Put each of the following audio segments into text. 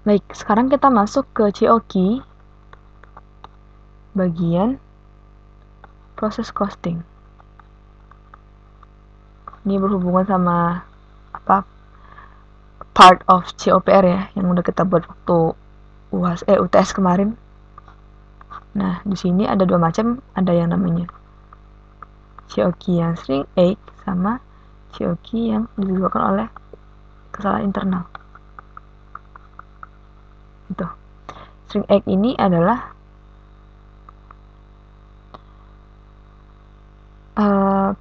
Baik, sekarang kita masuk ke COKey bagian proses costing. Ini berhubungan sama part of COPR ya, yang udah kita buat waktu UTS kemarin. Nah, di sini ada dua macam, ada yang namanya COKey yang string egg sama COKey yang disebabkan oleh kesalahan internal. Itu. String egg ini adalah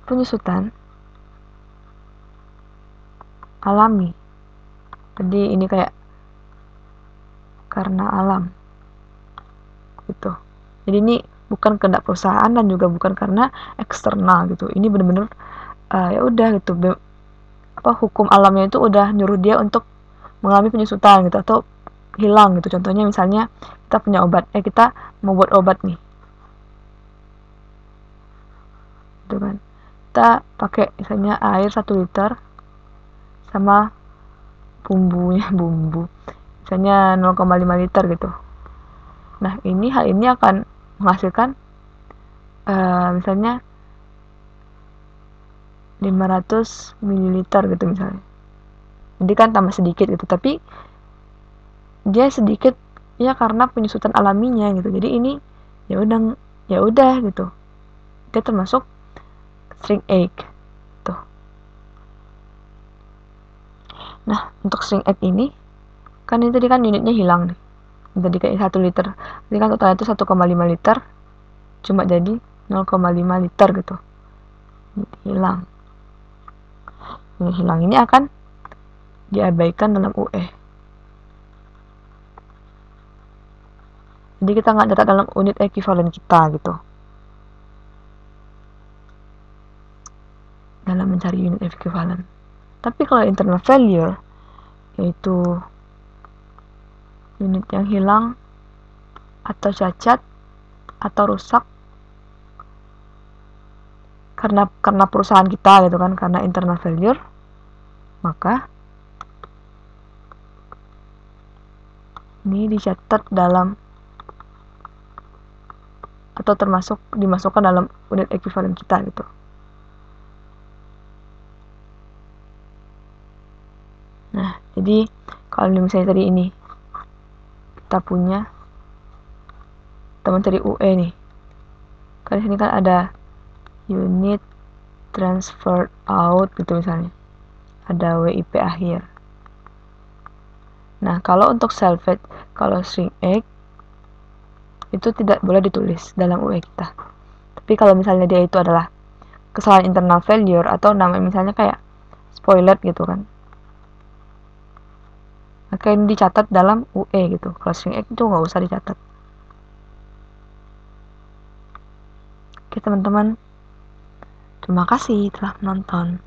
penyusutan alami. Jadi ini kayak karena alam gitu. Jadi ini bukan kehendak perusahaan dan juga bukan karena eksternal gitu. Ini benar-benar ya udah gitu. Hukum alamnya itu udah nyuruh dia untuk mengalami penyusutan gitu atau hilang gitu. Contohnya misalnya kita punya obat, kita mau buat obat nih. Gitu kan. Kita pakai misalnya air 1 liter sama bumbu misalnya 0,5 liter gitu. Nah, hal ini akan menghasilkan misalnya 500 ml gitu misalnya. Jadi kan tambah sedikit gitu, tapi dia sedikit ya karena penyusutan alaminya gitu. Jadi ini ya udah gitu. Dia termasuk string egg tuh. Nah, untuk string egg ini kan ini tadi kan unitnya hilang nih. Tadi kayak 1 liter. Jadi kan totalnya itu 1,5 liter. Cuma jadi 0,5 liter gitu. Hilang. Yang hilang ini akan diabaikan dalam UE. Jadi kita nggak catat dalam unit ekuivalen kita gitu. Dalam mencari unit ekuivalen. Tapi kalau internal failure, yaitu unit yang hilang atau cacat atau rusak karena perusahaan kita gitu kan, karena internal failure, maka ini dicatat dalam atau dimasukkan dalam unit ekuivalen kita gitu. Nah, jadi kalau misalnya tadi ini kita punya teman cari UE nih. Kan di sini kan ada unit transferred out gitu misalnya. Ada WIP akhir. Nah, kalau untuk salvage, kalau string egg itu tidak boleh ditulis dalam UE kita. Tapi kalau misalnya dia itu adalah kesalahan internal failure atau namanya misalnya kayak spoiler gitu kan, maka ini dicatat dalam UE gitu. Kalau string egg itu nggak usah dicatat. Oke teman-teman, terima kasih telah menonton.